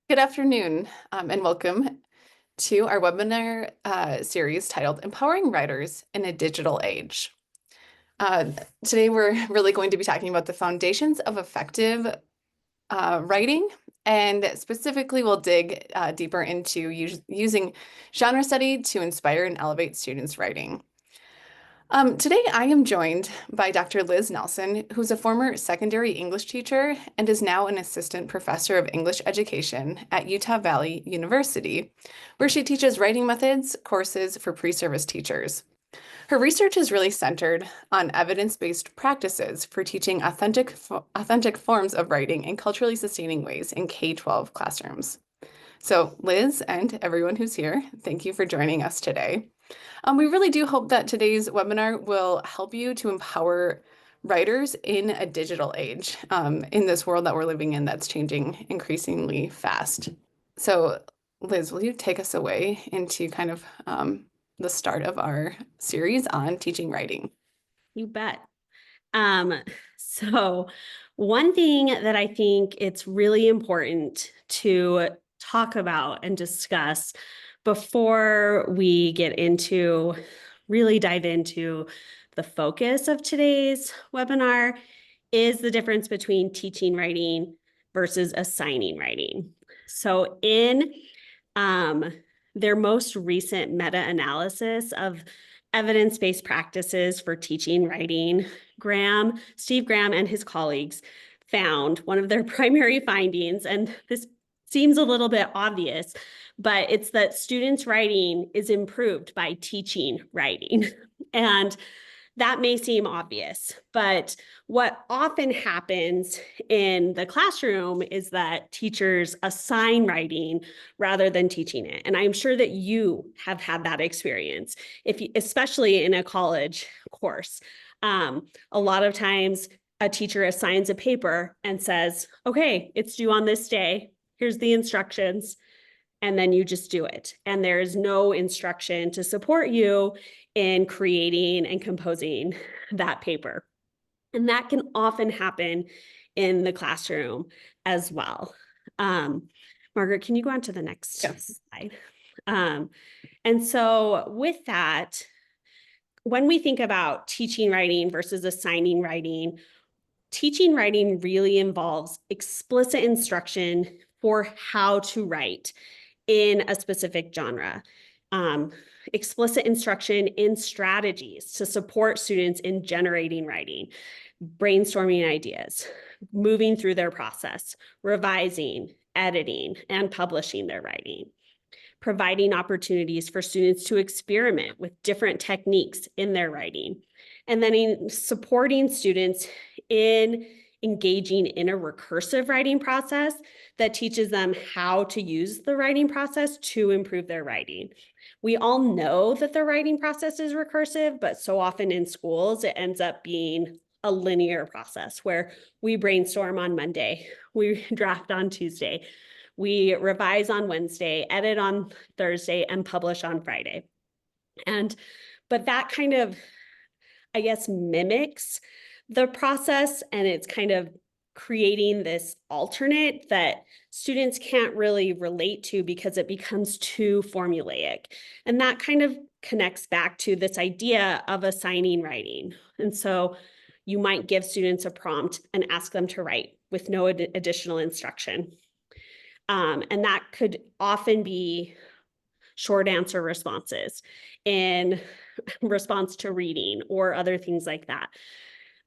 Good afternoon, and welcome to our webinar series titled Empowering Writers in a Digital Age. Uh, Today, we're really going to be talking about the foundations of effective writing, and specifically, we'll dig deeper into using genre study to inspire and elevate students' writing. Today, I am joined by Dr. Liz Nelson, who's a former secondary English teacher and is now an assistant professor of English education at Utah Valley University, where she teaches writing methods courses for pre-service teachers. Her research is really centered on evidence-based practices for teaching authentic forms of writing in culturally sustaining ways in K-12 classrooms. So, Liz and everyone who's here, thank you for joining us today. We really do hope that today's webinar will help you to empower writers in a digital age, in this world that we're living in that's changing increasingly fast. So, Liz, will you take us away into kind of the start of our series on teaching writing? You bet. Um, so one thing that I think it's really important to talk about and discuss before we really dive into the focus of today's webinar is the difference between teaching writing versus assigning writing. So in their most recent meta-analysis of evidence-based practices for teaching writing, Steve Graham and his colleagues found one of their primary findings, and this seems a little bit obvious, but it's that students' writing is improved by teaching writing. And that may seem obvious, but what often happens in the classroom is that teachers assign writing rather than teaching it. And I'm sure that you have had that experience, especially in a college course. A lot of times a teacher assigns a paper and says, okay, it's due on this day. Here's the instructions. And then you just do it. And there is no instruction to support you in creating and composing that paper. And that can often happen in the classroom as well. Margaret, can you go on to the next slide? And so with that, when we think about teaching writing versus assigning writing, teaching writing really involves explicit instruction for how to write in a specific genre. Explicit instruction in strategies to support students in generating writing, brainstorming ideas, moving through their process, revising, editing, and publishing their writing, providing opportunities for students to experiment with different techniques in their writing, and then in supporting students in engaging in a recursive writing process that teaches them how to use the writing process to improve their writing. We all know that the writing process is recursive, but so often in schools, it ends up being a linear process where we brainstorm on Monday, we draft on Tuesday, we revise on Wednesday, edit on Thursday, and publish on Friday. But that kind of, I guess, mimics the process, and it's kind of creating this alternate that students can't really relate to because it becomes too formulaic. And that kind of connects back to this idea of assigning writing. And so you might give students a prompt and ask them to write with no additional instruction. And that could often be short answer responses in response to reading or other things like that.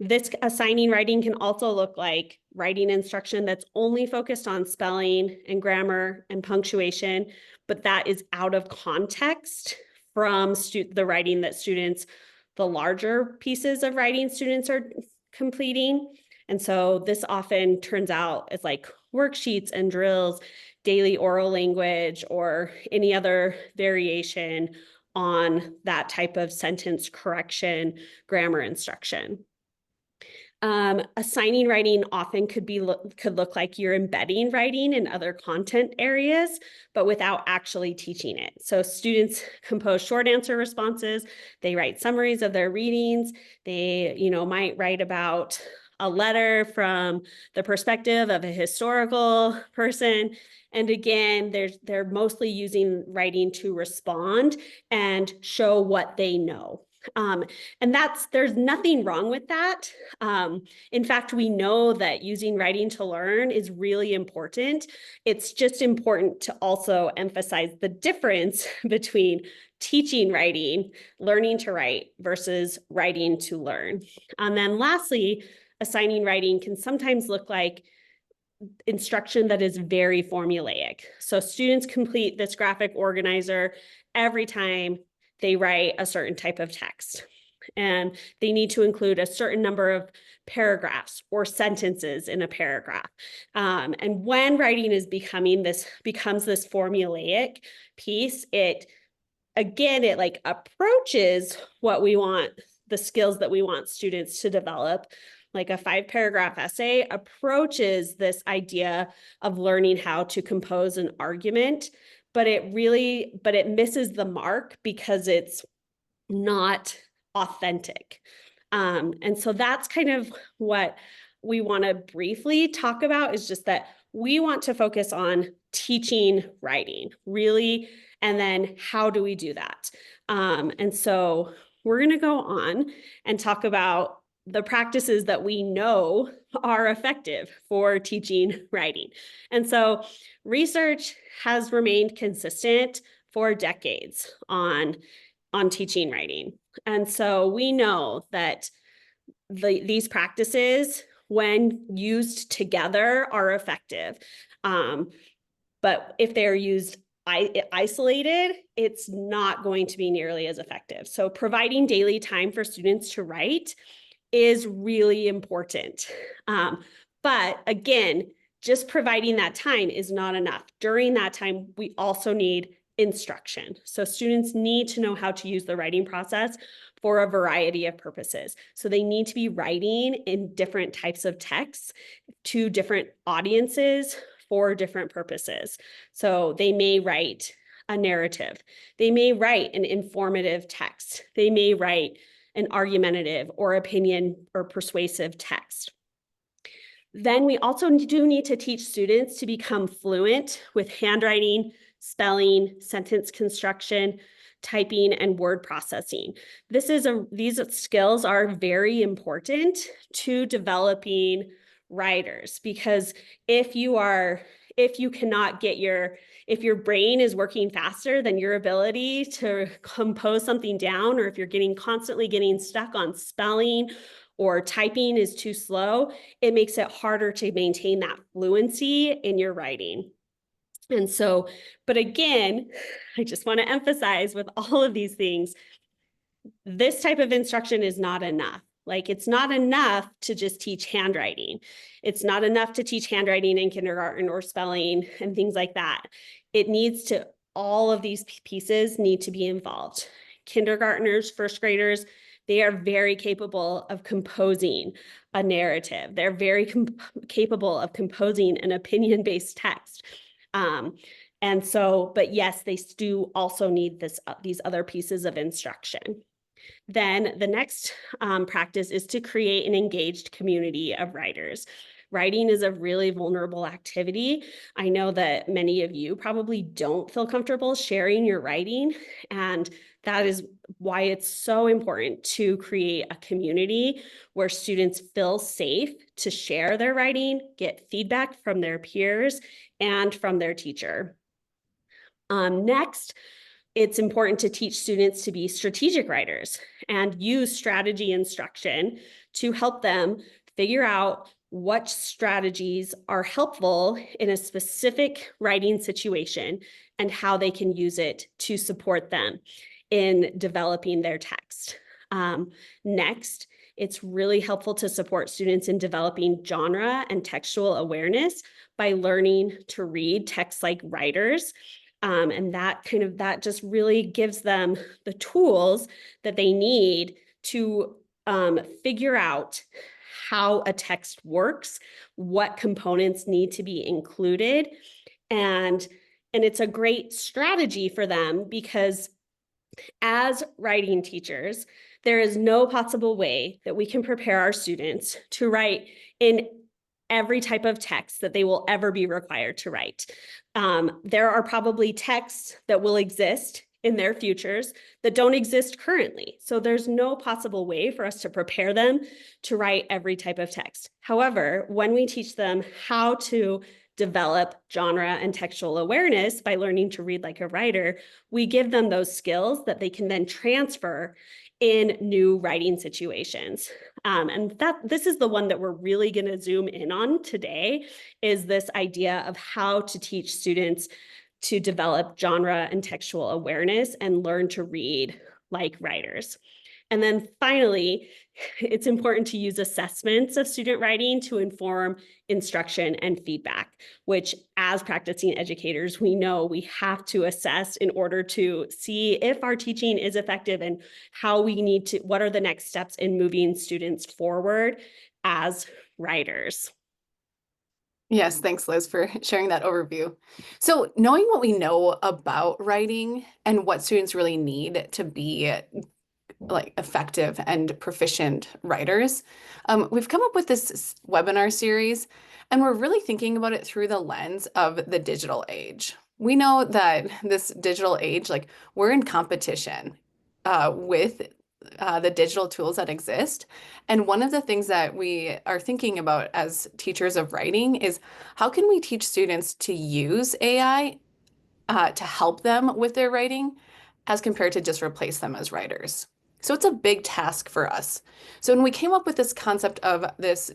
This assigning writing can also look like writing instruction that's only focused on spelling and grammar and punctuation, but that is out of context from the writing that the larger pieces of writing students are completing. And so this often turns out as like worksheets and drills, daily oral language, or any other variation on that type of sentence correction, grammar instruction. Assigning writing often could look like you're embedding writing in other content areas, but without actually teaching it. So students compose short answer responses, they write summaries of their readings, they might write about a letter from the perspective of a historical person. And again, they're mostly using writing to respond and show what they know. And there's nothing wrong with that. In fact, we know that using writing to learn is really important. It's just important to also emphasize the difference between teaching writing, learning to write, versus writing to learn. And then lastly, assigning writing can sometimes look like instruction that is very formulaic. So students complete this graphic organizer every time they write a certain type of text. And they need to include a certain number of paragraphs or sentences in a paragraph. And when writing becomes this formulaic piece, it like approaches what we want, the skills that we want students to develop. Like a 5-paragraph essay approaches this idea of learning how to compose an argument, but it misses the mark because it's not authentic. And so that's kind of what we want to briefly talk about, is just that we want to focus on teaching writing, really, and then how do we do that? And so we're going to go on and talk about the practices that we know are effective for teaching writing. And so research has remained consistent for decades on teaching writing. And so we know that these practices, when used together, are effective. But if they're used isolated, it's not going to be nearly as effective. So providing daily time for students to write is really important. But again, just providing that time is not enough. During that time, we also need instruction. So students need to know how to use the writing process for a variety of purposes. So they need to be writing in different types of texts to different audiences for different purposes. So they may write a narrative. They may write an informative text. They may write an argumentative or opinion or persuasive text. Then we also do need to teach students to become fluent with handwriting, spelling, sentence construction, typing, and word processing. These skills are very important to developing writers, because if your brain is working faster than your ability to compose something down, or if you're constantly getting stuck on spelling or typing is too slow, it makes it harder to maintain that fluency in your writing. And so, but again, I just want to emphasize with all of these things, this type of instruction is not enough. Like, it's not enough to just teach handwriting. It's not enough to teach handwriting in kindergarten or spelling and things like that. All of these pieces need to be involved. Kindergartners, first graders, they are very capable of composing a narrative. They're very capable of composing an opinion-based text. But yes, they do also need these other pieces of instruction. Then the next practice is to create an engaged community of writers. Writing is a really vulnerable activity. I know that many of you probably don't feel comfortable sharing your writing, and that is why it's so important to create a community where students feel safe to share their writing, get feedback from their peers and from their teacher. Next, it's important to teach students to be strategic writers and use strategy instruction to help them figure out what strategies are helpful in a specific writing situation and how they can use it to support them in developing their text. Next, it's really helpful to support students in developing genre and textual awareness by learning to read text like writers. And that just really gives them the tools that they need to figure out how a text works, what components need to be included. And it's a great strategy for them, because as writing teachers, There is no possible way that we can prepare our students to write in every type of text that they will ever be required to write. There are probably texts that will exist in their futures that don't exist currently. So there's no possible way for us to prepare them to write every type of text. However, when we teach them how to develop genre and textual awareness by learning to read like a writer, we give them those skills that they can then transfer in new writing situations. And this is the one that we're really going to zoom in on today, is this idea of how to teach students to develop genre and textual awareness and learn to read like writers. And then finally, it's important to use assessments of student writing to inform instruction and feedback, which as practicing educators, we know we have to assess in order to see if our teaching is effective and how we need to, what are the next steps in moving students forward as writers. Yes, thanks, Liz, for sharing that overview. So, knowing what we know about writing and what students really need to be like effective and proficient writers, we've come up with this webinar series, and we're really thinking about it through the lens of the digital age. We know that this digital age, like we're in competition with the digital tools that exist. And one of the things that we are thinking about as teachers of writing is how can we teach students to use AI to help them with their writing as compared to just replace them as writers. So it's a big task for us. So when we came up with this concept of this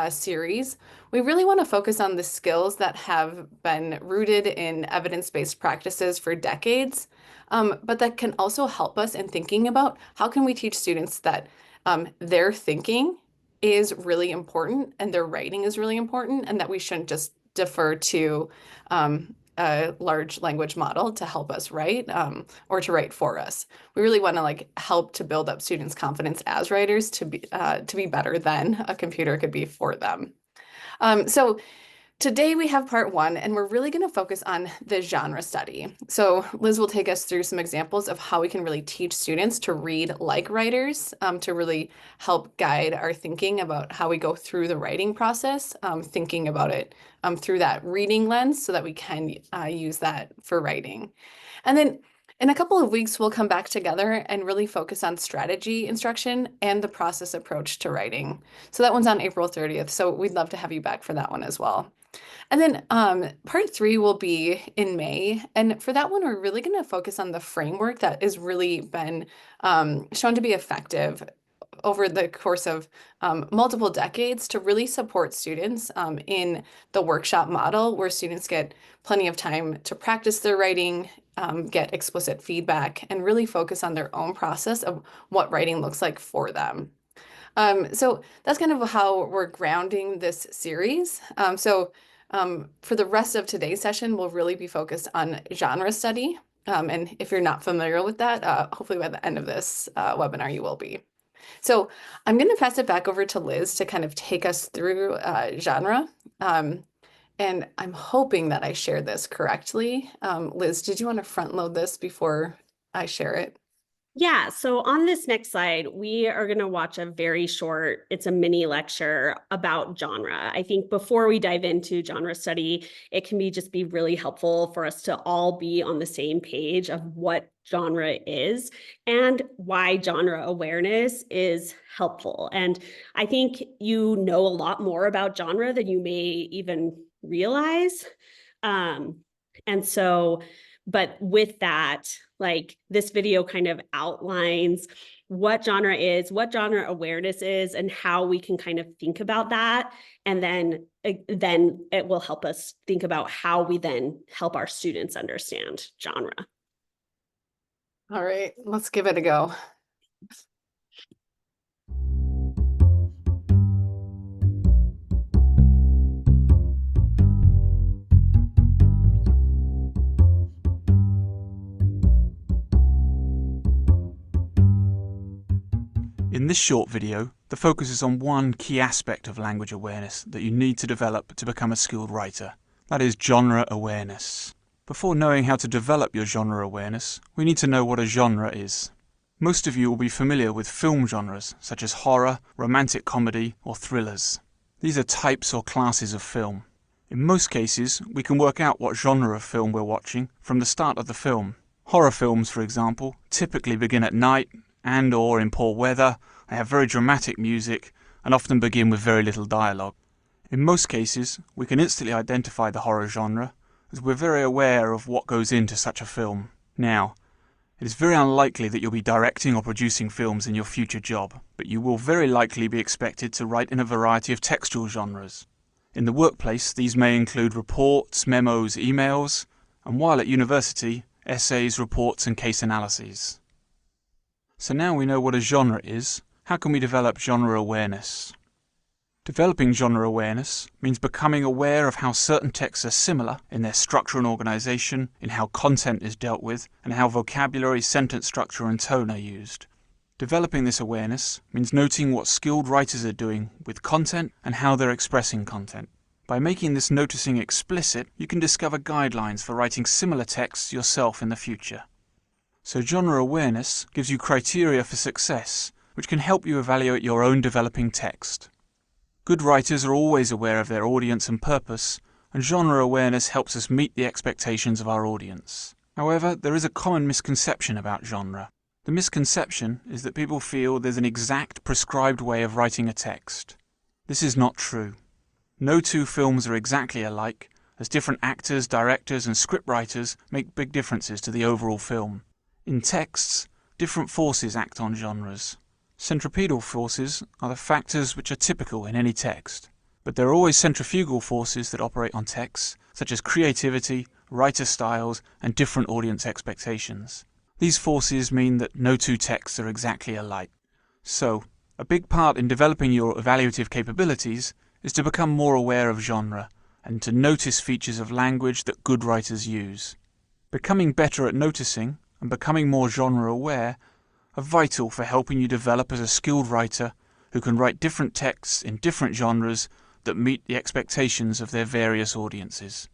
series, we really want to focus on the skills that have been rooted in evidence-based practices for decades, but that can also help us in thinking about how can we teach students that their thinking is really important and their writing is really important, and that we shouldn't just defer to a large language model to help us write or to write for us. We really want to like help to build up students' confidence as writers to be better than a computer could be for them. So today we have part one, and we're really going to focus on the genre study. So Liz will take us through some examples of how we can really teach students to read like writers, to really help guide our thinking about how we go through the writing process, thinking about it through that reading lens so that we can use that for writing. And then in a couple of weeks, we'll come back together and really focus on strategy instruction and the process approach to writing. So that one's on April 30th. So we'd love to have you back for that one as well. And then part three will be in May. And for that one, we're really going to focus on the framework that has really been shown to be effective over the course of multiple decades to really support students in the workshop model, where students get plenty of time to practice their writing, get explicit feedback, and really focus on their own process of what writing looks like for them. So that's kind of how we're grounding this series. For the rest of today's session, we'll really be focused on genre study. And if you're not familiar with that, hopefully by the end of this webinar, you will be. So I'm going to pass it back over to Liz to kind of take us through genre. And I'm hoping that I shared this correctly. Liz, did you want to front load this before I share it? Yeah, so on this next slide, we are going to watch a very short, it's a mini lecture about genre. I think before we dive into genre study, it can just be really helpful for us to all be on the same page of what genre is and why genre awareness is helpful. And I think you know a lot more about genre than you may even realize. But with that, like this video kind of outlines what genre is, what genre awareness is, and how we can kind of think about that. And then it will help us think about how we then help our students understand genre. All right, let's give it a go. In this short video, the focus is on one key aspect of language awareness that you need to develop to become a skilled writer. That is genre awareness. Before knowing how to develop your genre awareness, we need to know what a genre is. Most of you will be familiar with film genres such as horror, romantic comedy, or thrillers. These are types or classes of film. In most cases, we can work out what genre of film we're watching from the start of the film. Horror films, for example, typically begin at night and/or in poor weather. They have very dramatic music and often begin with very little dialogue. In most cases, we can instantly identify the horror genre as we're very aware of what goes into such a film. Now, it is very unlikely that you'll be directing or producing films in your future job, but you will very likely be expected to write in a variety of textual genres. In the workplace, these may include reports, memos, emails, and while at university, essays, reports, and case analyses. So now we know what a genre is, how can we develop genre awareness? Developing genre awareness means becoming aware of how certain texts are similar in their structure and organization, in how content is dealt with, and how vocabulary, sentence structure, and tone are used. Developing this awareness means noting what skilled writers are doing with content and how they're expressing content. By making this noticing explicit, you can discover guidelines for writing similar texts yourself in the future. So genre awareness gives you criteria for success, which can help you evaluate your own developing text. Good writers are always aware of their audience and purpose, and genre awareness helps us meet the expectations of our audience. However, there is a common misconception about genre. The misconception is that people feel there's an exact prescribed way of writing a text. This is not true. No two films are exactly alike, as different actors, directors, and scriptwriters make big differences to the overall film. In texts, different forces act on genres. Centripetal forces are the factors which are typical in any text, but there are always centrifugal forces that operate on texts, such as creativity, writer styles, and different audience expectations. These forces mean that no two texts are exactly alike. So, a big part in developing your evaluative capabilities is to become more aware of genre, and to notice features of language that good writers use. Becoming better at noticing, and becoming more genre aware, are vital for helping you develop as a skilled writer who can write different texts in different genres that meet the expectations of their various audiences.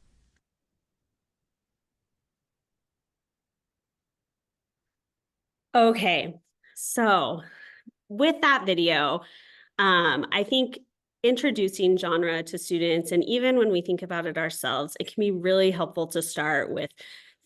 Okay, so with that video, I think introducing genre to students, and even when we think about it ourselves, it can be really helpful to start with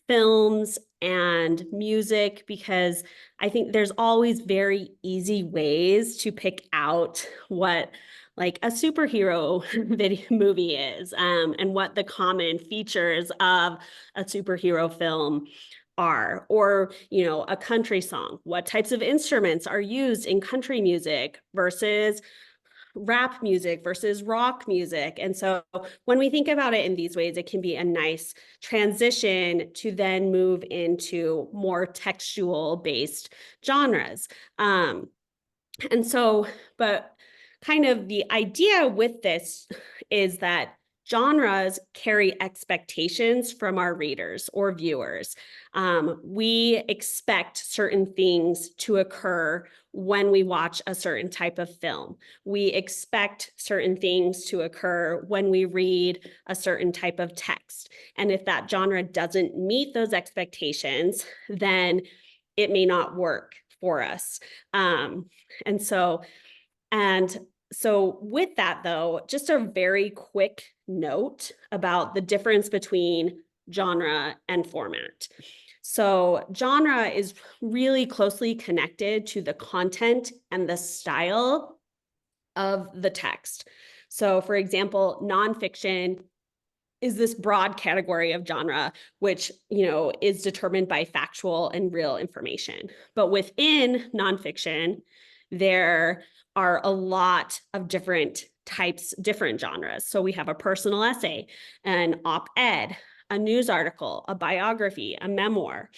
films and music, because I think there's always very easy ways to pick out what like a superhero video movie is, and what the common features of a superhero film are, or a country song, what types of instruments are used in country music versus rap music versus rock music. And so when we think about it in these ways, it can be a nice transition to then move into more textual based genres. And so, but kind of the idea with this is that genres carry expectations from our readers or viewers. We expect certain things to occur when we watch a certain type of film. We expect certain things to occur when we read a certain type of text. And if that genre doesn't meet those expectations, then it may not work for us. And so, and so with that though, just a very quick note about the difference between genre and format. So genre is really closely connected to the content and the style of the text. So for example, nonfiction is this broad category of genre, which, is determined by factual and real information. But within nonfiction, there are a lot of different types, different genres. So we have a personal essay, an op-ed, a news article, a biography, a memoir.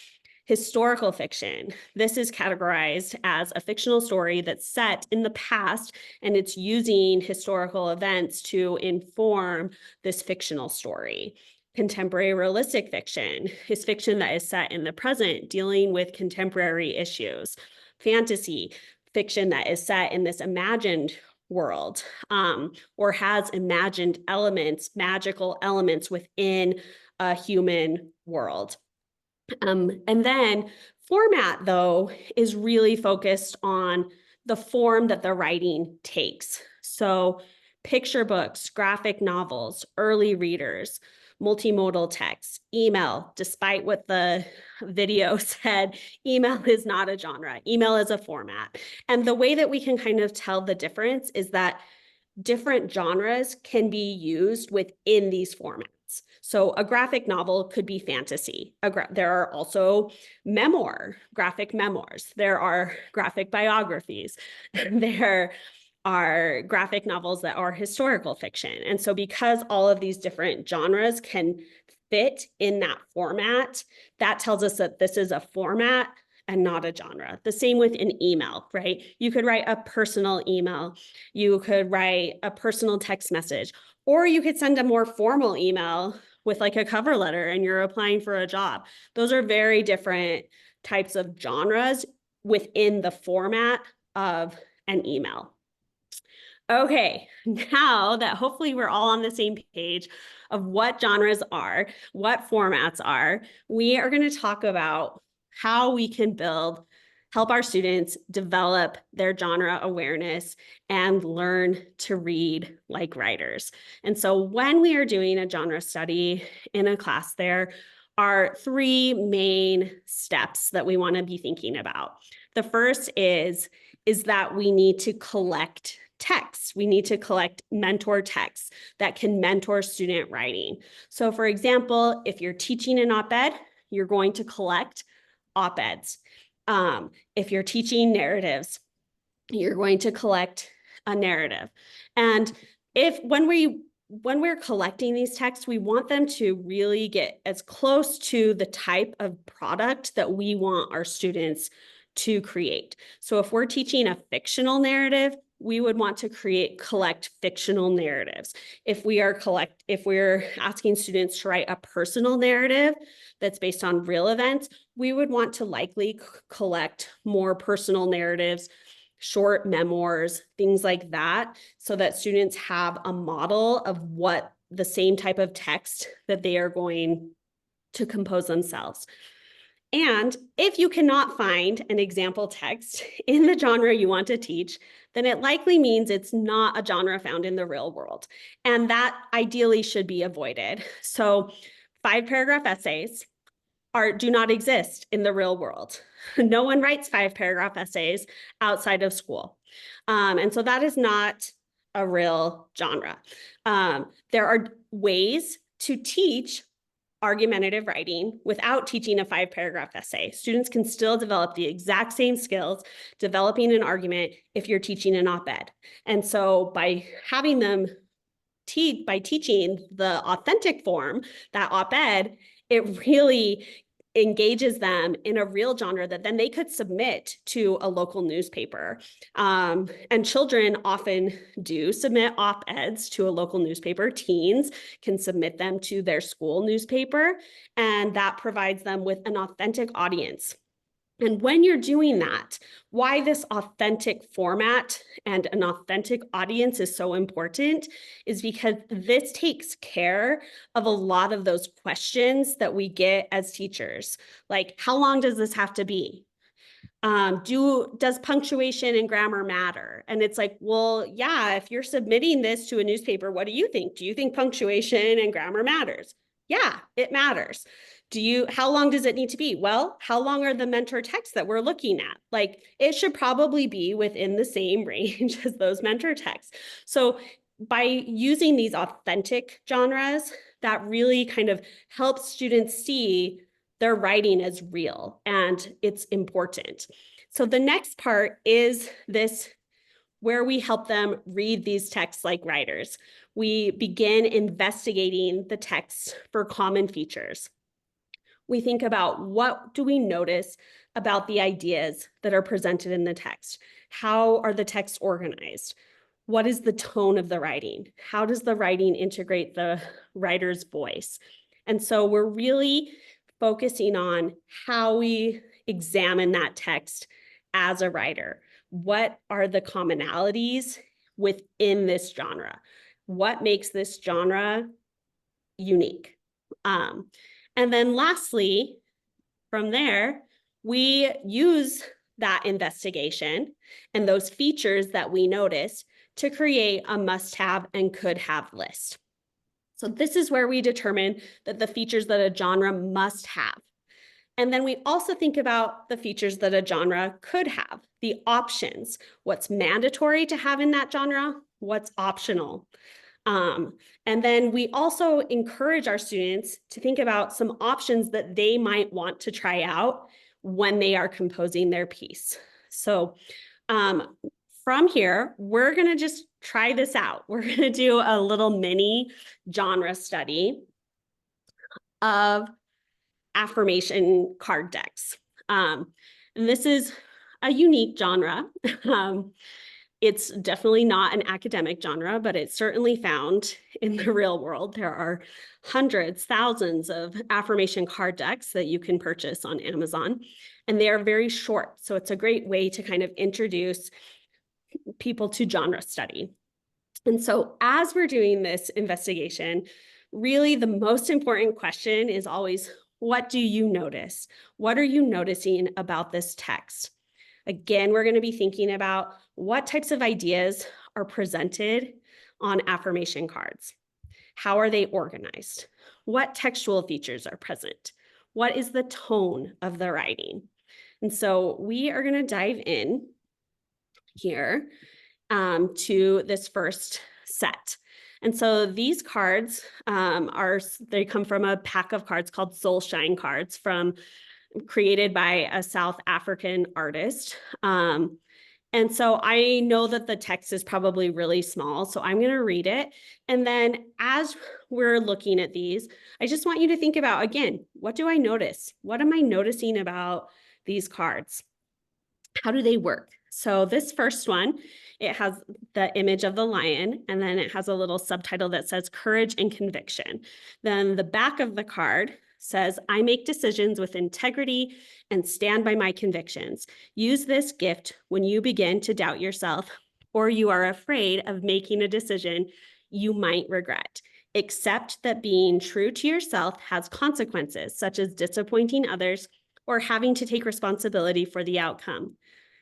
Historical fiction. This is categorized as a fictional story that's set in the past, and it's using historical events to inform this fictional story. Contemporary realistic fiction is fiction that is set in the present, dealing with contemporary issues. Fantasy fiction that is set in this imagined world, or has imagined elements, magical elements within a human world. And then format, though, is really focused on the form that the writing takes. So picture books, graphic novels, early readers, multimodal text, email, despite what the video said, email is not a genre. Email is a format. And the way that we can kind of tell the difference is that different genres can be used within these formats. So a graphic novel could be fantasy. There are also graphic memoirs. There are graphic biographies. There are graphic novels that are historical fiction. And so because all of these different genres can fit in that format, that tells us that this is a format and not a genre. The same with an email, right? You could write a personal email. You could write a personal text message, or you could send a more formal email with like a cover letter and you're applying for a job. Those are very different types of genres within the format of an email. Okay, now that hopefully we're all on the same page of what genres are, what formats are, we are going to talk about how we can help our students develop their genre awareness and learn to read like writers. And so when we are doing a genre study in a class, there are three main steps that we want to be thinking about. The first is that we need to collect texts. We need to collect mentor texts that can mentor student writing. So for example, if you're teaching an op-ed, you're going to collect op-eds. If you're teaching narratives, you're going to collect a narrative. And when we're collecting these texts, we want them to really get as close to the type of product that we want our students to create. So if we're teaching a fictional narrative, we would want to collect fictional narratives. If we're asking students to write a personal narrative that's based on real events, we would want to likely collect more personal narratives, short memoirs, things like that, so that students have a model of what the same type of text that they are going to compose themselves. And if you cannot find an example text in the genre you want to teach, then it likely means it's not a genre found in the real world. And that ideally should be avoided. So 5-paragraph essays do not exist in the real world. No one writes 5-paragraph essays outside of school. And so that is not a real genre. There are ways to teach argumentative writing without teaching a 5-paragraph essay. Students can still develop the exact same skills developing an argument if you're teaching an op-ed. And so by having them teaching the authentic form, that op-ed, it really engages them in a real genre that then they could submit to a local newspaper. And children often do submit op-eds to a local newspaper. Teens can submit them to their school newspaper, and that provides them with an authentic audience. And when you're doing that, why this authentic format and an authentic audience is so important is because this takes care of a lot of those questions that we get as teachers. Like, how long does this have to be? Does punctuation and grammar matter? And it's like, well, yeah, if you're submitting this to a newspaper, what do you think? Do you think punctuation and grammar matters? Yeah, it matters. How long does it need to be? Well, how long are the mentor texts that we're looking at? Like, it should probably be within the same range as those mentor texts. So by using these authentic genres, that really kind of helps students see their writing as real and it's important. So the next part is this, where we help them read these texts like writers. We begin investigating the texts for common features. We think about, what do we notice about the ideas that are presented in the text? How are the texts organized? What is the tone of the writing? How does the writing integrate the writer's voice? And so we're really focusing on how we examine that text as a writer. What are the commonalities within this genre? What makes this genre unique? And then lastly, From there, we use that investigation and those features that we noticed to create a must-have and could-have list. So this is where we determine that the features that a genre must have. And then we also think about the features that a genre could have, the options, what's mandatory to have in that genre, what's optional. And then we also encourage our students to think about some options that they might want to try out when they are composing their piece. So from here, we're going to just try this out. We're going to do a little mini genre study of affirmation card decks. And this is a unique genre. It's definitely not an academic genre, but it's certainly found in the real world. There are hundreds, thousands of affirmation card decks that you can purchase on Amazon, and they are very short. So it's a great way to kind of introduce people to genre study. And so as we're doing this investigation, really the most important question is always, what do you notice? What are you noticing about this text? Again, we're going to be thinking about what types of ideas are presented on affirmation cards. How are they organized? What textual features are present? What is the tone of the writing? And so we are going to dive in here to this first set. And so these cards they come from a pack of cards called Soul Shine cards created by a South African artist. And so I know that the text is probably really small, so I'm going to read it. And then as we're looking at these, I just want you to think about, again, what do I notice? What am I noticing about these cards? How do they work? So this first one, it has the image of the lion, and then it has a little subtitle that says courage and conviction. Then the back of the card says, I make decisions with integrity and stand by my convictions. Use this gift when you begin to doubt yourself or you are afraid of making a decision you might regret. Accept that being true to yourself has consequences, such as disappointing others or having to take responsibility for the outcome.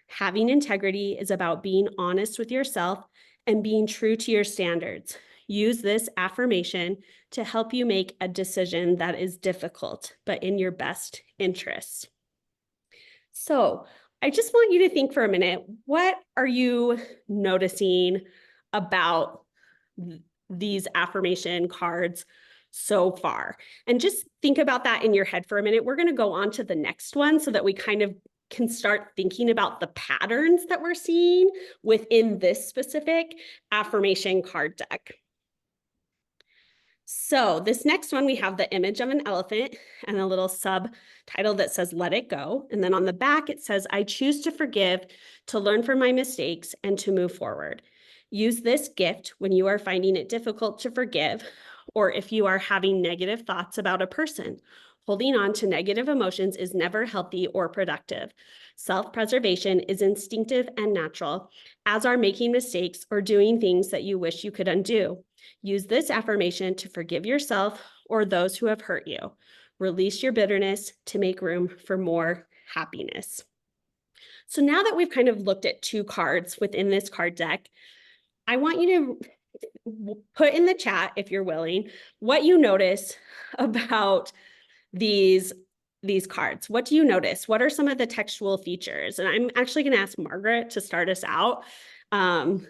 Having integrity is about being honest with yourself and being true to your standards. Use this affirmation to help you make a decision that is difficult, but in your best interest. So I just want you to think for a minute, what are you noticing about these affirmation cards so far? And just think about that in your head for a minute. We're going to go on to the next one so that we kind of can start thinking about the patterns that we're seeing within this specific affirmation card deck. So this next one, we have the image of an elephant and a little subtitle that says, let it go. And then on the back, it says, I choose to forgive, to learn from my mistakes and to move forward. Use this gift when you are finding it difficult to forgive, or if you are having negative thoughts about a person. Holding on to negative emotions is never healthy or productive. Self-preservation is instinctive and natural, as are making mistakes or doing things that you wish you could undo. Use this affirmation to forgive yourself or those who have hurt you. Release your bitterness to make room for more happiness. So now that we've kind of looked at two cards within this card deck, I want you to put in the chat, if you're willing, what you notice about these cards. What do you notice? What are some of the textual features? And I'm actually going to ask Margaret to start us out. And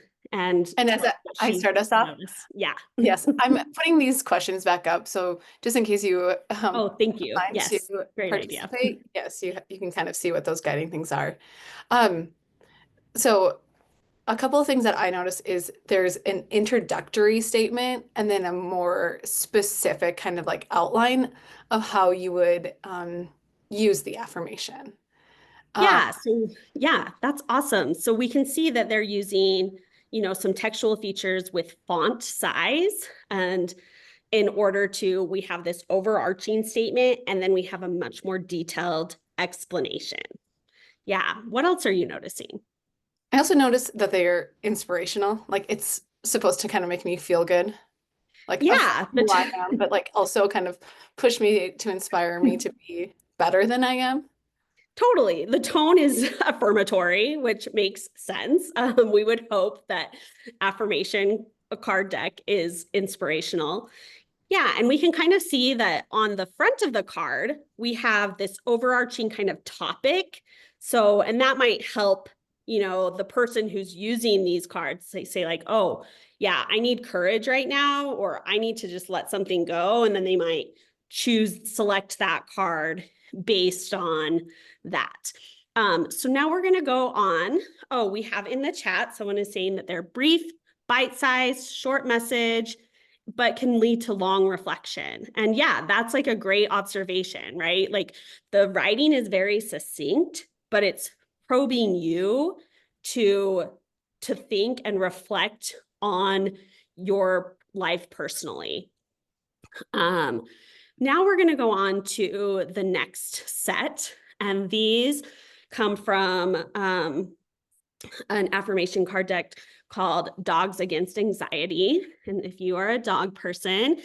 as I start us off, yeah. Yes, I'm putting these questions back up. So just in case you oh, thank you. Yes, to great participate, idea. yes, you can kind of see what those guiding things are. So a couple of things that I notice is there's an introductory statement and then a more specific kind of like outline of how you would use the affirmation. Yeah, that's awesome. So we can see that they're using, some textual features with font size, and we have this overarching statement, and then we have a much more detailed explanation. Yeah, what else are you noticing? I also noticed that they're inspirational. Like it's supposed to kind of make me feel good. Like Yeah, who I am, but like also kind of push me to inspire me to be better than I am? Totally. The tone is affirmatory, which makes sense. We would hope that affirmation, a card deck, is inspirational. Yeah, and we can kind of see that on the front of the card, we have this overarching kind of topic. So, and that might help, the person who's using these cards say like, oh, yeah, I need courage right now, or I need to just let something go. And then they might select that card based on that. So now we're going to go on. Oh, we have in the chat, someone is saying that they're brief, bite-sized, short message, but can lead to long reflection. And yeah, that's like a great observation, right? Like the writing is very succinct, but it's probing you to think and reflect on your life personally. Now we're going to go on to the next set, and these come from an affirmation card deck called Dogs Against Anxiety. And if you are a dog person,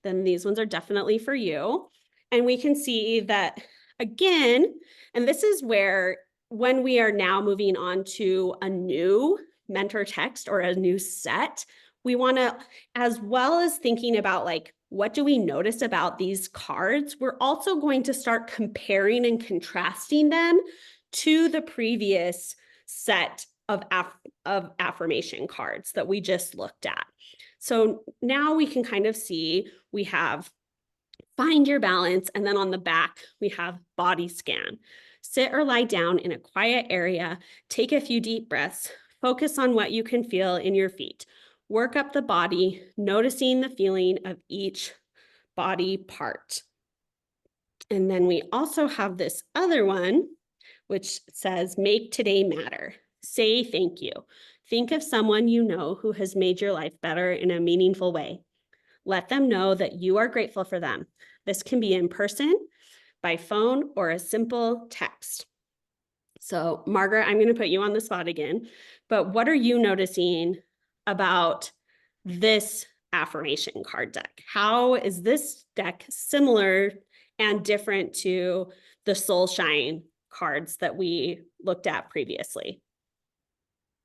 then these ones are definitely for you. And we can see that again, and this is where when we are now moving on to a new mentor text or a new set, we want to, as well as thinking about like, what do we notice about these cards? We're also going to start comparing and contrasting them to the previous set of affirmation cards that we just looked at. So now we can kind of see we have find your balance, and then on the back we have body scan. Sit or lie down in a quiet area, take a few deep breaths, focus on what you can feel in your feet. Work up the body, noticing the feeling of each body part. And then we also have this other one, which says, make today matter. Say thank you. Think of someone you know who has made your life better in a meaningful way. Let them know that you are grateful for them. This can be in person, by phone, or a simple text. So, Margaret, I'm going to put you on the spot again, but what are you noticing about this affirmation card deck? How is this deck similar and different to the Soul Shine cards that we looked at previously?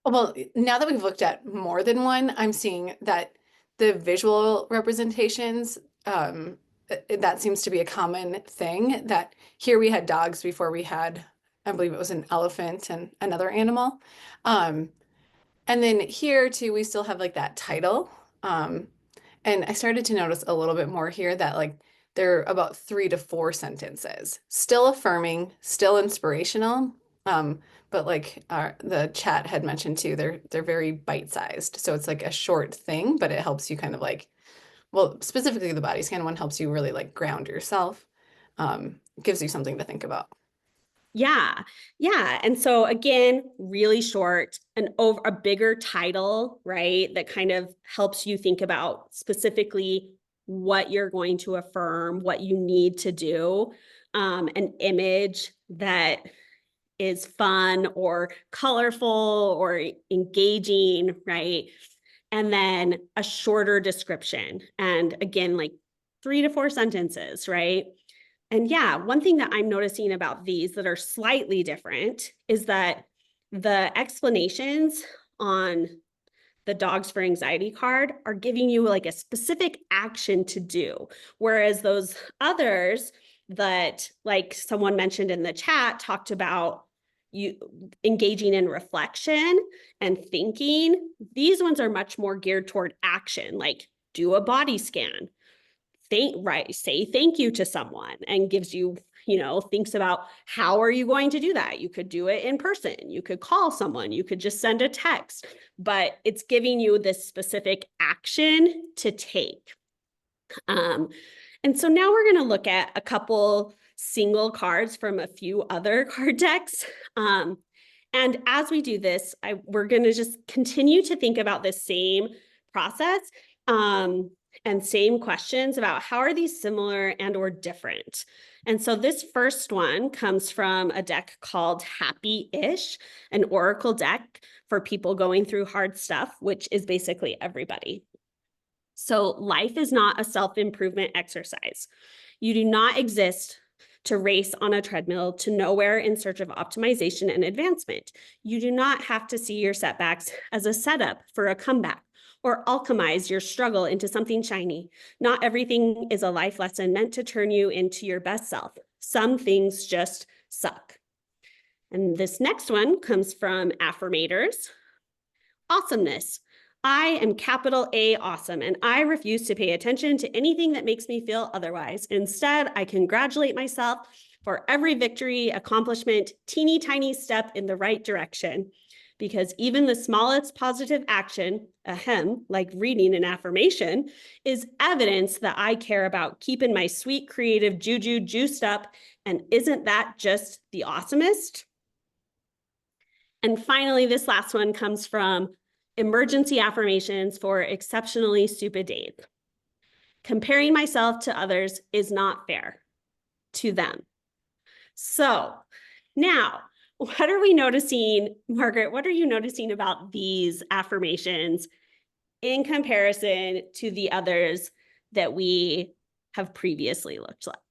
Well, now that we've looked at more than one, I'm seeing that the visual representations, that seems to be a common thing. That here we had dogs before we had, I believe it was an elephant and another animal. Um, and then here too, we still have like that title. And I started to notice a little bit more here that like they're about 3 to 4 sentences, still affirming, still inspirational. Um, but like the chat had mentioned too, they're very bite-sized. So it's like a short thing, but it helps you kind of like, well, specifically the body scan one helps you really like ground yourself. Gives you something to think about. Yeah. Yeah. And so again, really short, a bigger title, right? That kind of helps you think about specifically what you're going to affirm, what you need to do. An image that is fun or colorful or engaging, right? And then a shorter description. And again, like 3 to 4 sentences, right? And yeah, one thing that I'm noticing about these that are slightly different is that the explanations on the Dogs for Anxiety card are giving you like a specific action to do. Whereas those others that, like someone mentioned in the chat, talked about you engaging in reflection and thinking, these ones are much more geared toward action, like do a body scan, say thank you to someone, and gives you, thinks about how are you going to do that. You could do it in person, you could call someone, you could just send a text, but it's giving you this specific action to take. And so now we're going to look at a couple single cards from a few other card decks. And as we do this, we're going to just continue to think about the same process. And same questions about how are these similar and or different. And so this first one comes from a deck called Happy-ish, an oracle deck for people going through hard stuff, which is basically everybody. So life is not a self-improvement exercise. You do not exist to race on a treadmill to nowhere in search of optimization and advancement. You do not have to see your setbacks as a setup for a comeback or alchemize your struggle into something shiny. Not everything is a life lesson meant to turn you into your best self. Some things just suck. And this next one comes from Affirmators. Awesomeness. I am capital A awesome, and I refuse to pay attention to anything that makes me feel otherwise. Instead, I congratulate myself for every victory, accomplishment, teeny tiny step in the right direction. Because even the smallest positive action, ahem, like reading an affirmation, is evidence that I care about keeping my sweet creative juju juiced up. And isn't that just the awesomest? And finally, this last one comes from Emergency Affirmations for Exceptionally Stupid Days. Comparing myself to others is not fair to them. So now, what are we noticing, Margaret? What are you noticing about these affirmations in comparison to the others that we have previously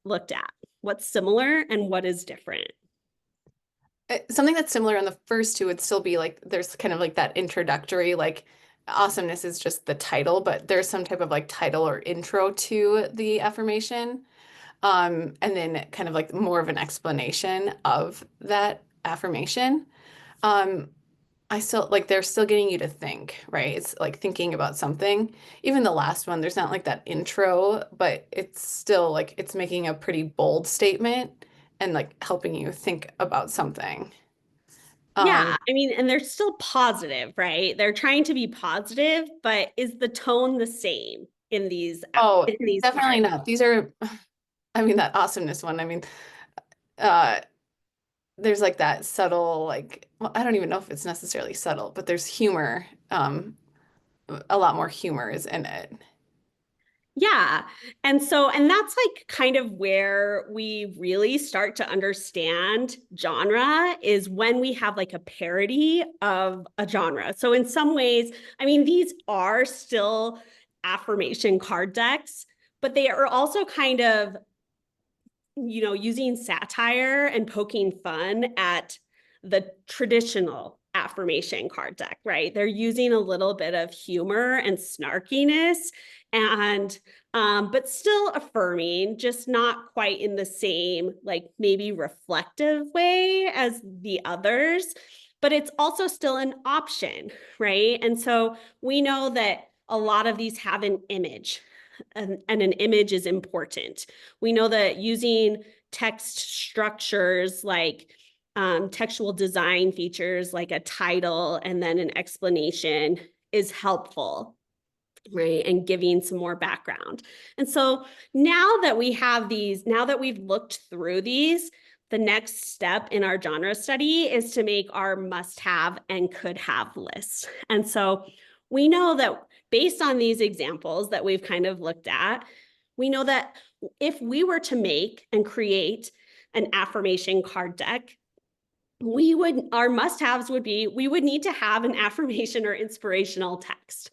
looked at? What's similar and what is different? Something that's similar in the first two would still be like there's kind of like that introductory, like awesomeness is just the title, but there's some type of like title or intro to the affirmation. And then kind of like more of an explanation of that affirmation. Um, I still like they're still getting you to think, right? It's like thinking about something. Even the last one, there's not like that intro, but it's still like it's making a pretty bold statement and like helping you think about something. Yeah, Um, I mean, and they're still positive, right? They're trying to be positive, but is the tone the same in oh, these definitely cards? not. These are, I mean, that awesomeness one. I mean, uh, there's like that subtle, like, well, I don't even know if it's necessarily subtle, but there's humor. A lot more humor is in it. Yeah. And that's like kind of where we really start to understand genre is when we have like a parody of a genre. So in some ways, I mean, these are still affirmation card decks, but they are also kind of using satire and poking fun at the traditional affirmation card deck, right? They're using a little bit of humor and snarkiness and but still affirming, just not quite in the same, like maybe reflective way as the others, but it's also still an option, right? And so we know that a lot of these have an image and an image is important. We know that using text structures like textual design features like a title and then an explanation is helpful, right? And giving some more background. And so now that we have these, now that we've looked through these, the next step in our genre study is to make our must have and could have lists. And so we know that based on these examples that we've kind of looked at, we know that if we were to make and create an affirmation card deck, our must-haves would be, we would need to have an affirmation or inspirational text.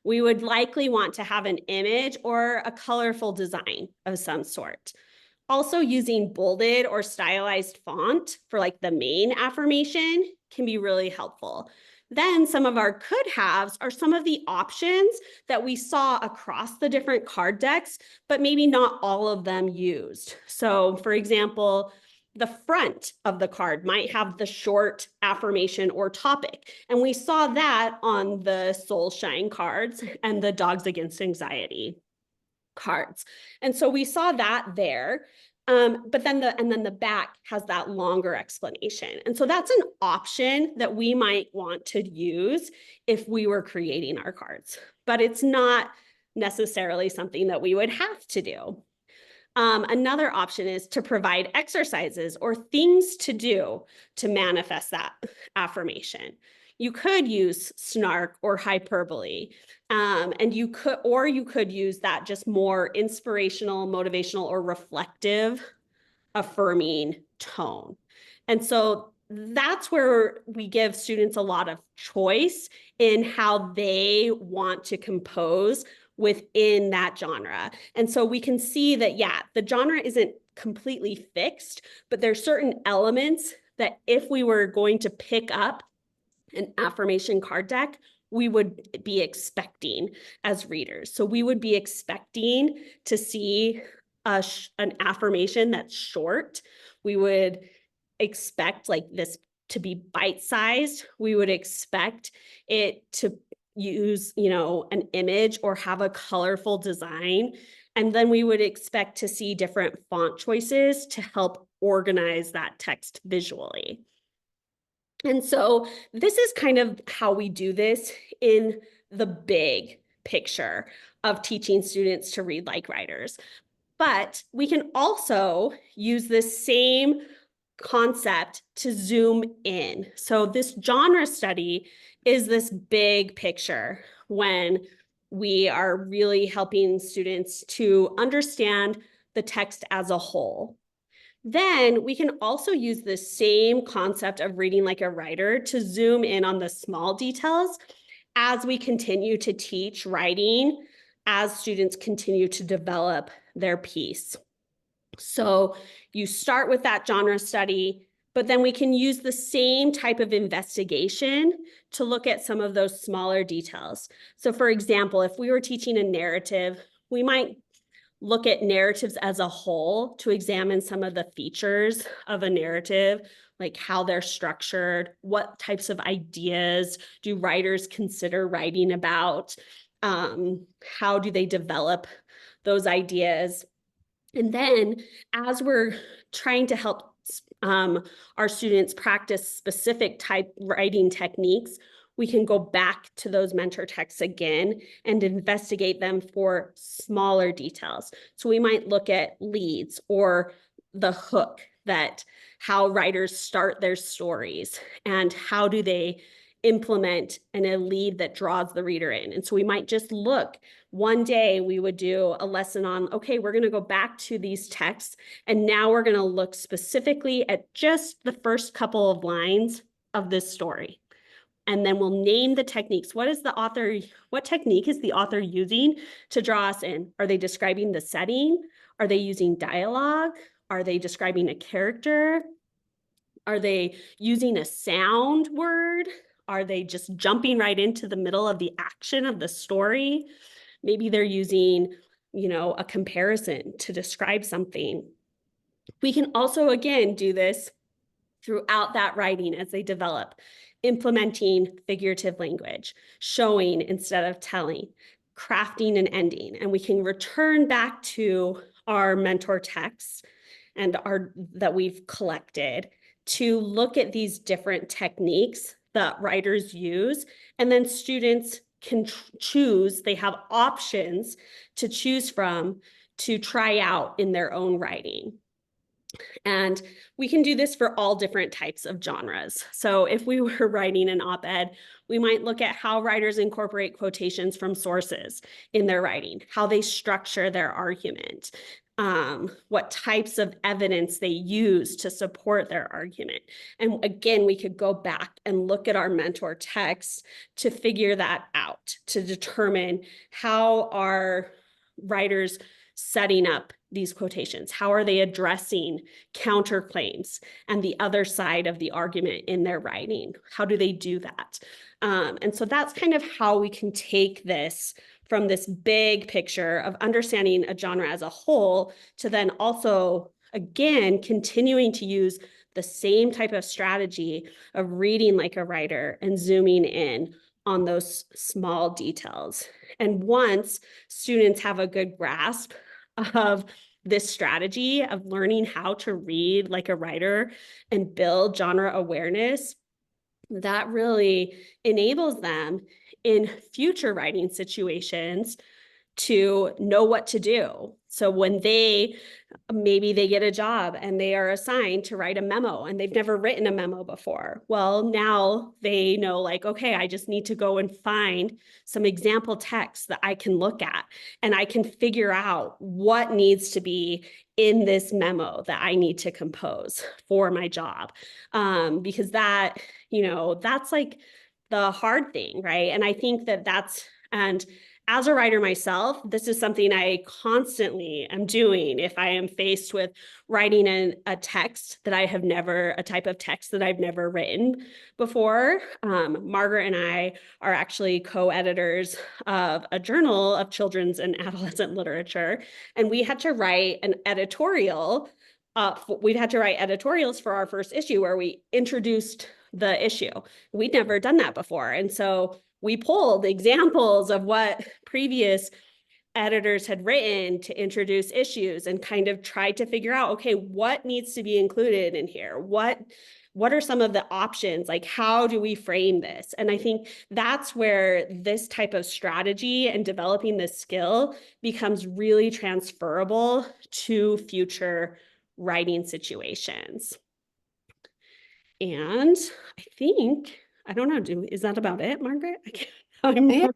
We would likely want to have an image or a colorful design of some sort. Also, using bolded or stylized font for like the main affirmation can be really helpful. Then some of our could haves are some of the options that we saw across the different card decks, but maybe not all of them used. So for example, the front of the card might have the short affirmation or topic. And we saw that on the Soul Shine cards and the Dogs Against Anxiety cards. And so we saw that there. But then the back has that longer explanation. And so that's an option that we might want to use if we were creating our cards, but it's not necessarily something that we would have to do. Another option is to provide exercises or things to do to manifest that affirmation. You could use snark or hyperbole, and you could use that just more inspirational, motivational, or reflective, affirming tone. And so that's where we give students a lot of choice in how they want to compose within that genre. And so we can see that, yeah, the genre isn't completely fixed, but there's certain elements that if we were going to pick up an affirmation card deck, we would be expecting as readers. So we would be expecting to see an affirmation that's short. We would expect like this to be bite-sized. We would expect it to use, an image or have a colorful design. And then we would expect to see different font choices to help organize that text visually. And so this is kind of how we do this in the big picture of teaching students to read like writers. But we can also use this same concept to zoom in. So this genre study is this big picture when we are really helping students to understand the text as a whole. Then we can also use the same concept of reading like a writer to zoom in on the small details as we continue to teach writing, as students continue to develop their piece. So you start with that genre study, but then we can use the same type of investigation to look at some of those smaller details. So for example, if we were teaching a narrative, we might look at narratives as a whole to examine some of the features of a narrative, like how they're structured, what types of ideas do writers consider writing about, how do they develop those ideas. And then as we're trying to help our students practice specific type writing techniques, we can go back to those mentor texts again and investigate them for smaller details. So we might look at leads or the hook, that how writers start their stories and how do they implement a lead that draws the reader in. And so we might just look, one day we would do a lesson on, okay, we're going to go back to these texts, and now we're going to look specifically at just the first couple of lines of this story. And then we'll name the techniques. What technique is the author using to draw us in? Are they describing the setting? Are they using dialogue? Are they describing a character? Are they using a sound word? Are they just jumping right into the middle of the action of the story? Maybe they're using, a comparison to describe something. We can also, again, do this throughout that writing as they develop, implementing figurative language, showing instead of telling, crafting and ending. And we can return back to our mentor texts and that we've collected to look at these different techniques that writers use, and then students can choose, they have options to choose from to try out in their own writing. And we can do this for all different types of genres. So if we were writing an op-ed, we might look at how writers incorporate quotations from sources in their writing, how they structure their argument, what types of evidence they use to support their argument. And again, we could go back and look at our mentor texts to figure that out, to determine how are writers setting up these quotations? How are they addressing counterclaims and the other side of the argument in their writing? How do they do that? And so that's kind of how we can take this from this big picture of understanding a genre as a whole to then also, again, continuing to use the same type of strategy of reading like a writer and zooming in on those small details. And once students have a good grasp of this strategy of learning how to read like a writer and build genre awareness, that really enables them in future writing situations to know what to do. So when maybe they get a job and they are assigned to write a memo and they've never written a memo before. Well, now they know, like, okay, I just need to go and find some example text that I can look at, and I can figure out what needs to be in this memo that I need to compose for my job. Because that's like the hard thing, right? And I think and as a writer myself, this is something I constantly am doing if I am faced with writing a text that I have never, a type of text that I've never written before. Margaret and I are actually co-editors of a journal of children's and adolescent literature, and we had to write an editorial. We've had to write editorials for our first issue where we introduced the issue. We'd never done that before. And so we pulled examples of what previous editors had written to introduce issues and kind of tried to figure out, okay, what needs to be included in here? What are some of the options? Like, how do we frame this? And I think that's where this type of strategy and developing this skill becomes really transferable to future writing situations. And I think, I don't know, is that about it, Margaret? Yeah. I'm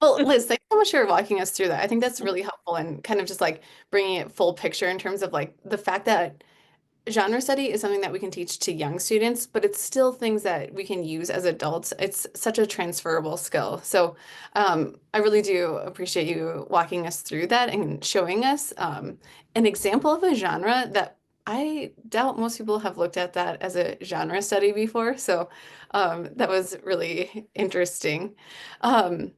Well, Liz, thanks so much for walking us through that. I think that's really helpful and kind of just like bringing it full picture in terms of like the fact that genre study is something that we can teach to young students, but it's still things that we can use as adults. It's such a transferable skill. So I really do appreciate you walking us through that and showing us an example of a genre that I doubt most people have looked at that as a genre study before. So that was really interesting. Um,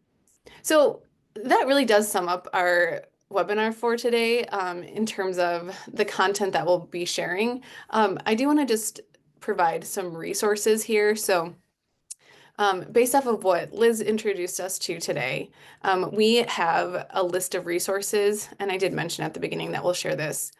so that really does sum up our webinar for today in terms of the content that we'll be sharing. I do want to just provide some resources here. So based off of what Liz introduced us to today, we have a list of resources, and I did mention at the beginning that we'll share this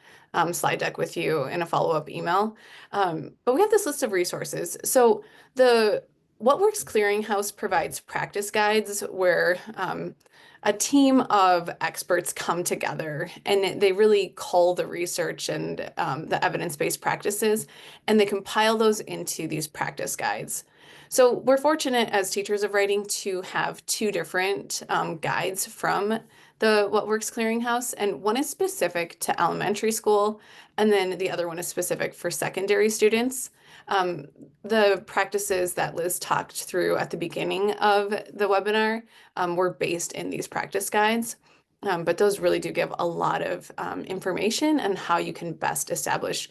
slide deck with you in a follow-up email. But we have this list of resources. So the What Works Clearinghouse provides practice guides where a team of experts come together and they really cull the research and the evidence-based practices, and they compile those into these practice guides. So we're fortunate as teachers of writing to have two different guides from the What Works Clearinghouse, and one is specific to elementary school, and then the other one is specific for secondary students. Um, the practices that Liz talked through at the beginning of the webinar were based in these practice guides. But those really do give a lot of information on how you can best establish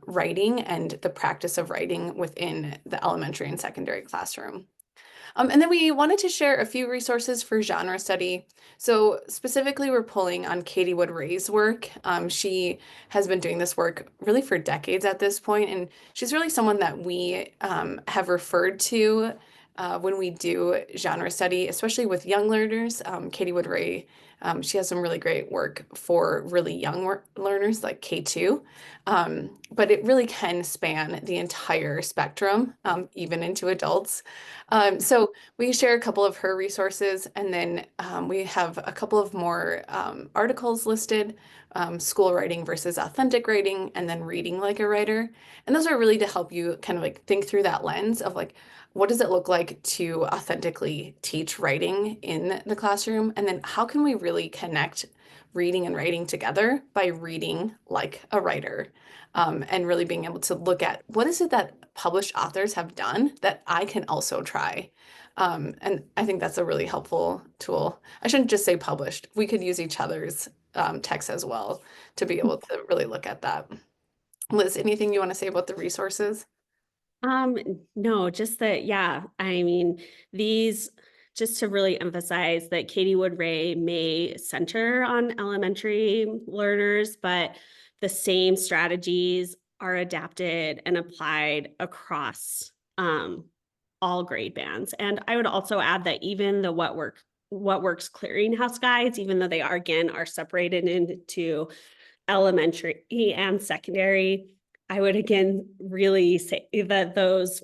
writing and the practice of writing within the elementary and secondary classroom. And then we wanted to share a few resources for genre study. So specifically, we're pulling on Katie Wood Ray's work. She has been doing this work really for decades at this point, and she's really someone that we have referred to when we do genre study, especially with young learners. Katie Wood Ray, she has some really great work for really young learners like K2, but it really can span the entire spectrum, even into adults. So we share a couple of her resources, and then we have a couple of more articles listed, school writing versus authentic writing, and then reading like a writer. And those are really to help you kind of like think through that lens of like, what does it look like to authentically teach writing in the classroom? And then how can we really connect reading and writing together by reading like a writer? And really being able to look at what is it that published authors have done that I can also try. And I think that's a really helpful tool. I shouldn't just say published. We could use each other's texts as well to be able to really look at that. Liz, anything you want to say about the resources? Um, no, just that, yeah, I mean, these, just to really emphasize that Katie Wood Ray may center on elementary learners, but the same strategies are adapted and applied across all grade bands. And I would also add that even the What Works Clearinghouse guides, even though they are, again, are separated into elementary and secondary, I would again really say that those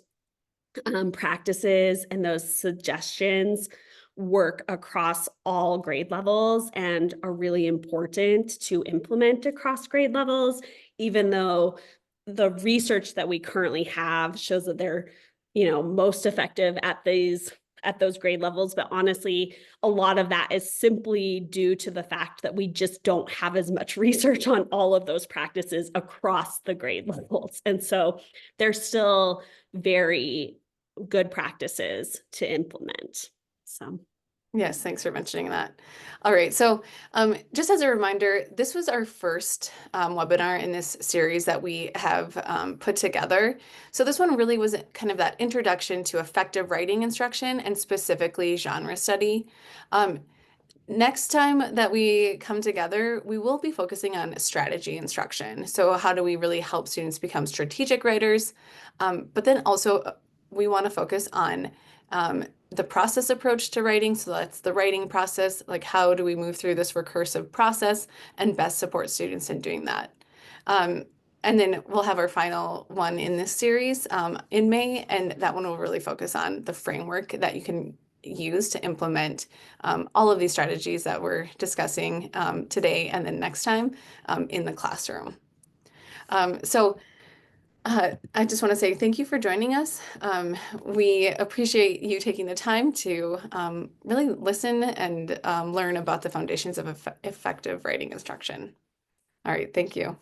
practices and those suggestions work across all grade levels and are really important to implement across grade levels, even though the research that we currently have shows that they're, most effective at those grade levels. But honestly, a lot of that is simply due to the fact that we just don't have as much research on all of those practices across the grade levels. And so they're still very good practices to implement. So. Yes, thanks for mentioning that. All right, so just as a reminder, this was our first webinar in this series that we have put together. So this one really was kind of that introduction to effective writing instruction and specifically genre study. Um, Next time that we come together, we will be focusing on strategy instruction. So how do we really help students become strategic writers? But then also we want to focus on the process approach to writing. So that's the writing process, like how do we move through this recursive process and best support students in doing that. Um, and then we'll have our final one in this series in May, and that one will really focus on the framework that you can use to implement all of these strategies that we're discussing today and then next time in the classroom. So I just want to say thank you for joining us. We appreciate you taking the time to really listen and learn about the foundations of effective writing instruction. All right, thank you.